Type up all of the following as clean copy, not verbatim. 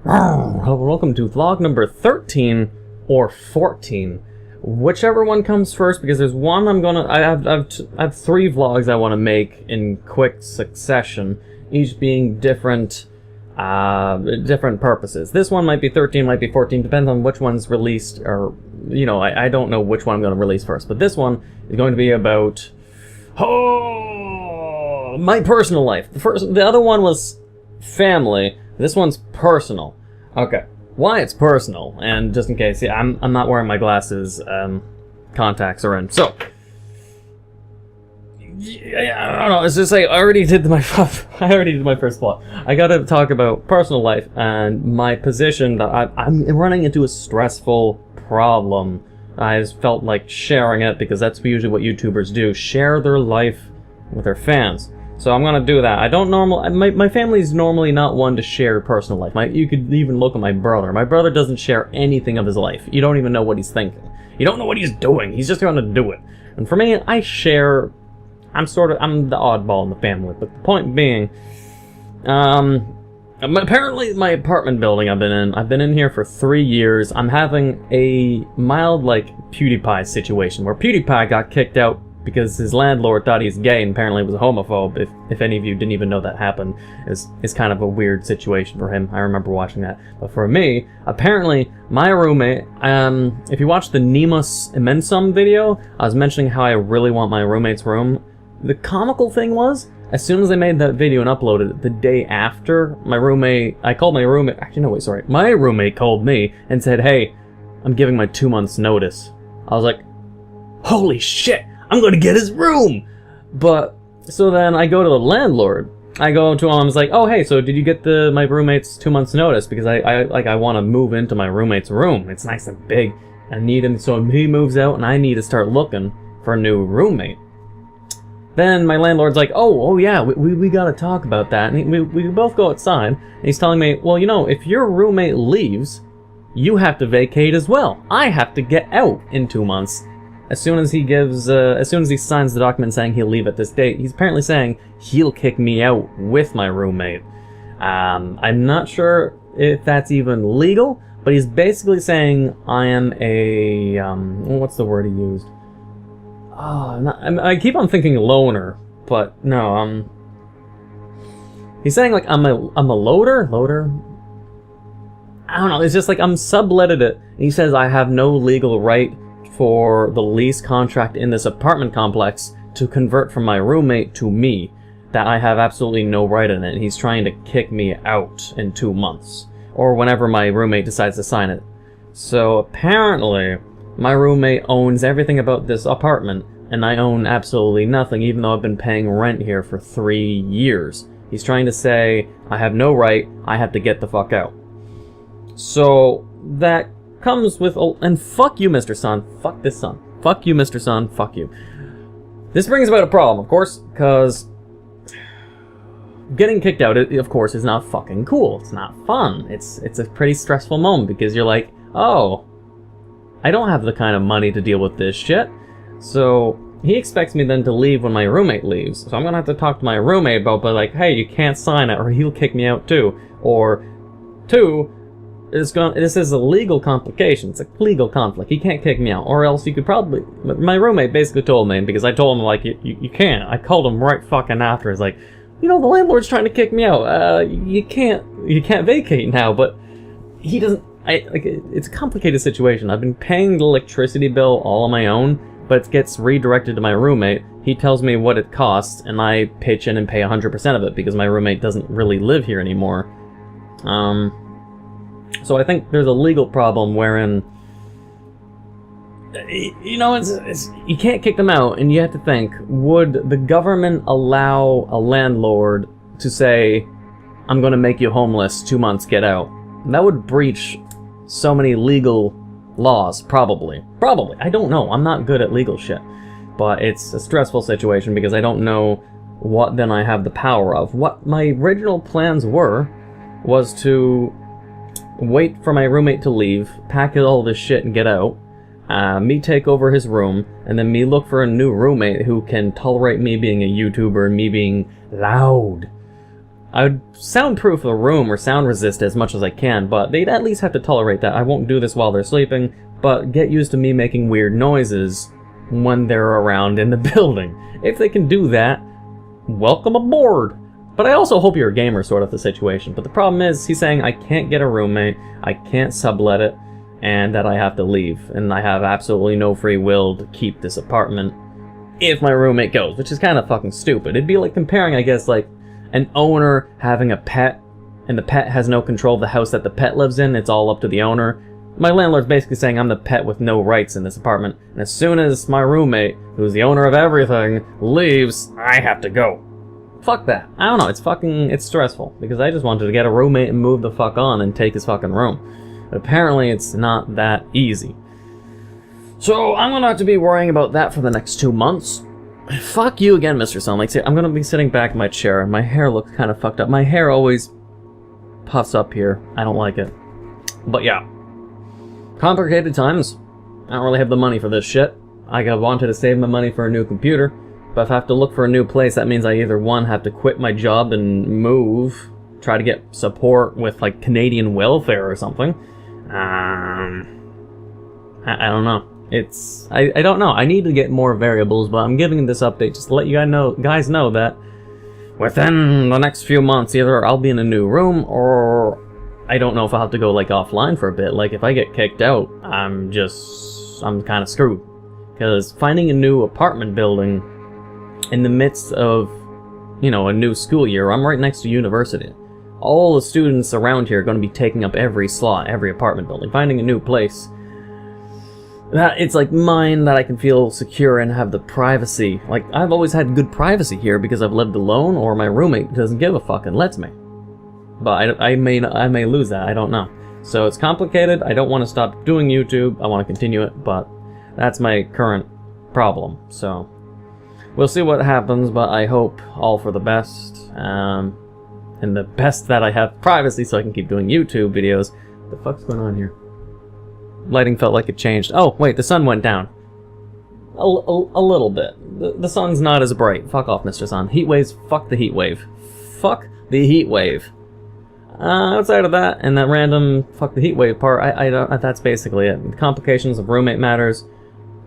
Hello, welcome to vlog number 13 or 14. Whichever one comes first, because there's one I have three vlogs I want to make in quick succession, each being different purposes. This one might be 13, might be 14, depends on which one's released, or, you know, I don't know which one I'm going to release first, but this one is going to be about, my personal life. The other one was family. This one's personal. Okay, why it's personal, and just in case, yeah, I'm not wearing my glasses, contacts are in, so, yeah, I don't know, it's just like, I already did my first plot. I gotta talk about personal life, and my position that I'm running into a stressful problem. I just felt like sharing it, because that's usually what YouTubers do, share their life with their fans. So I'm gonna do that. I don't my family's normally not one to share personal life. You could even look at my brother. My brother doesn't share anything of his life. You don't even know what he's thinking. You don't know what he's doing. He's just gonna do it. And for me, I share. I'm the oddball in the family. But the point being, apparently my apartment building I've been in here for 3 years. I'm having a mild, like, PewDiePie situation where PewDiePie got kicked out because his landlord thought he's gay and apparently was a homophobe. If any of you didn't even know that happened, it's kind of a weird situation for him. I remember watching that. But for me, apparently my roommate, if you watch the Nemus Immensum video, I was mentioning how I really want my roommate's room. The comical thing was, as soon as I made that video and uploaded it, the day after, my roommate called me and said, "Hey, I'm giving my 2 months notice." I was like, holy shit! I'm gonna get his room! But, so then I go to the landlord. I go to him, I was like, oh hey, so did you get my roommate's 2 months notice? Because I want to move into my roommate's room. It's nice and big. I need him, so he moves out and I need to start looking for a new roommate. Then my landlord's like, oh yeah, we gotta talk about that. And we both go outside, and he's telling me, well, you know, if your roommate leaves, you have to vacate as well. I have to get out in 2 months. As soon as he signs the document saying he'll leave at this date, he's apparently saying he'll kick me out with my roommate. I'm not sure if that's even legal, but he's basically saying I am a, what's the word he used? I keep on thinking loner, but no, he's saying like I'm a loader? I don't know, it's just like I'm subletted it, and he says I have no legal right for the lease contract in this apartment complex to convert from my roommate to me, that I have absolutely no right in it. He's trying to kick me out in 2 months, or whenever my roommate decides to sign it. So apparently, my roommate owns everything about this apartment, and I own absolutely nothing, even though I've been paying rent here for 3 years. He's trying to say, I have no right, I have to get the fuck out. So, that comes with, and fuck you, Mr. Sun. Fuck this Sun. Fuck you, Mr. Sun. Fuck you. This brings about a problem, of course, because getting kicked out, of course, is not fucking cool. It's not fun. It's a pretty stressful moment, because you're like, oh, I don't have the kind of money to deal with this shit. So, he expects me then to leave when my roommate leaves. So I'm gonna have to talk to my roommate about, but like, hey, you can't sign it, or he'll kick me out too. Or, two, this is a legal complication. It's a legal conflict. He can't kick me out, or else you could probably. My roommate basically told me, because I told him like you can't. I called him right fucking after. It's like, you know, the landlord's trying to kick me out. You can't vacate now. But he doesn't. It's a complicated situation. I've been paying the electricity bill all on my own, but it gets redirected to my roommate. He tells me what it costs, and I pitch in and pay 100% of it because my roommate doesn't really live here anymore. So I think there's a legal problem wherein, you know, you can't kick them out, and you have to think, would the government allow a landlord to say, I'm going to make you homeless, 2 months, get out? That would breach so many legal laws, probably. Probably. I don't know. I'm not good at legal shit. But it's a stressful situation because I don't know what then I have the power of. What my original plans was to wait for my roommate to leave, pack all this shit and get out, me take over his room, and then me look for a new roommate who can tolerate me being a YouTuber and me being loud. I would soundproof the room or sound resist as much as I can, but they'd at least have to tolerate that. I won't do this while they're sleeping, but get used to me making weird noises when they're around in the building. If they can do that, welcome aboard. But I also hope you're a gamer, sort of the situation. But the problem is, he's saying I can't get a roommate, I can't sublet it, and that I have to leave. And I have absolutely no free will to keep this apartment if my roommate goes, which is kind of fucking stupid. It'd be like comparing, I guess, like an owner having a pet, and the pet has no control of the house that the pet lives in. It's all up to the owner. My landlord's basically saying I'm the pet with no rights in this apartment, and as soon as my roommate, who's the owner of everything, leaves, I have to go. Fuck that. I don't know, it's stressful, because I just wanted to get a roommate and move the fuck on and take his fucking room. But apparently it's not that easy. So I'm gonna have to be worrying about that for the next 2 months. Fuck you again, Mr. Sun. Like, I'm gonna be sitting back in my chair, and my hair looks kind of fucked up. My hair always puffs up here. I don't like it. But yeah. Complicated times. I don't really have the money for this shit. I wanted to save my money for a new computer. But if I have to look for a new place, that means I either, one, have to quit my job and move, try to get support with, like, Canadian welfare or something. I don't know. I don't know. I need to get more variables, but I'm giving this update just to let you guys know that within the next few months, either I'll be in a new room, or I don't know if I'll have to go, like, offline for a bit. Like, if I get kicked out, I'm kind of screwed. Because finding a new apartment building in the midst of, you know, a new school year, I'm right next to university. All the students around here are going to be taking up every slot, every apartment building. Finding a new place, that it's like mine, that I can feel secure and have the privacy. Like, I've always had good privacy here because I've lived alone, or my roommate doesn't give a fuck and lets me. But I may lose that, I don't know. So it's complicated. I don't want to stop doing YouTube. I want to continue it, but that's my current problem. So we'll see what happens, but I hope all for the best. And the best that I have privacy so I can keep doing YouTube videos. What the fuck's going on here? Lighting felt like it changed. Oh, wait, the sun went down. A little bit. The sun's not as bright. Fuck off, Mr. Sun. Heat waves, fuck the heat wave. Fuck the heat wave. Outside of that, and that random fuck the heat wave part, I don't, that's basically it. The complications of roommate matters.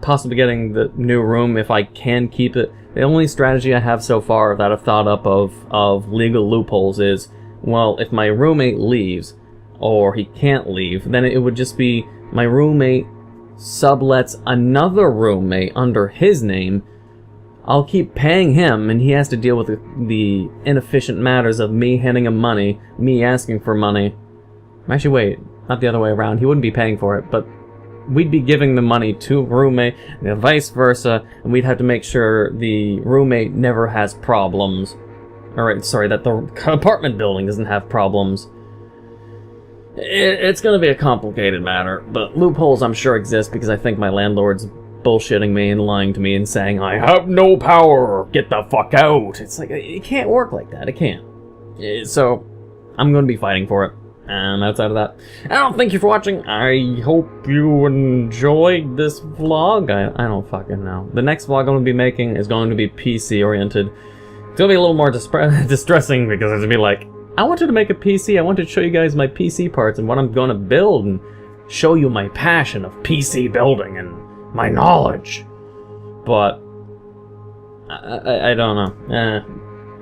Possibly getting the new room if I can keep it. The only strategy I have so far that I've thought up of legal loopholes is, well, if my roommate leaves, or he can't leave, then it would just be my roommate sublets another roommate under his name. I'll keep paying him, and he has to deal with the inefficient matters of me handing him money, me asking for money. Actually, wait, not the other way around. He wouldn't be paying for it, but we'd be giving the money to a roommate, and vice versa, and we'd have to make sure the roommate never has problems. Alright, sorry, that the apartment building doesn't have problems. It's gonna be a complicated matter, but loopholes I'm sure exist because I think my landlord's bullshitting me and lying to me and saying, I have no power, get the fuck out. It's like, it can't work like that, it can't. So, I'm gonna be fighting for it. And outside of that, I don't thank you for watching. I hope you enjoyed this vlog. I don't fucking know. The next vlog I'm going to be making is going to be PC oriented. It's going to be a little more distressing because it's going to be like, I wanted to make a PC. I wanted to show you guys my PC parts and what I'm going to build and show you my passion of PC building and my knowledge. But I don't know.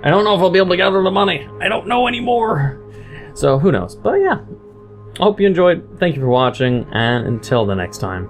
I don't know if I'll be able to gather the money. I don't know anymore. So, who knows? But yeah, I hope you enjoyed. Thank you for watching, and until the next time.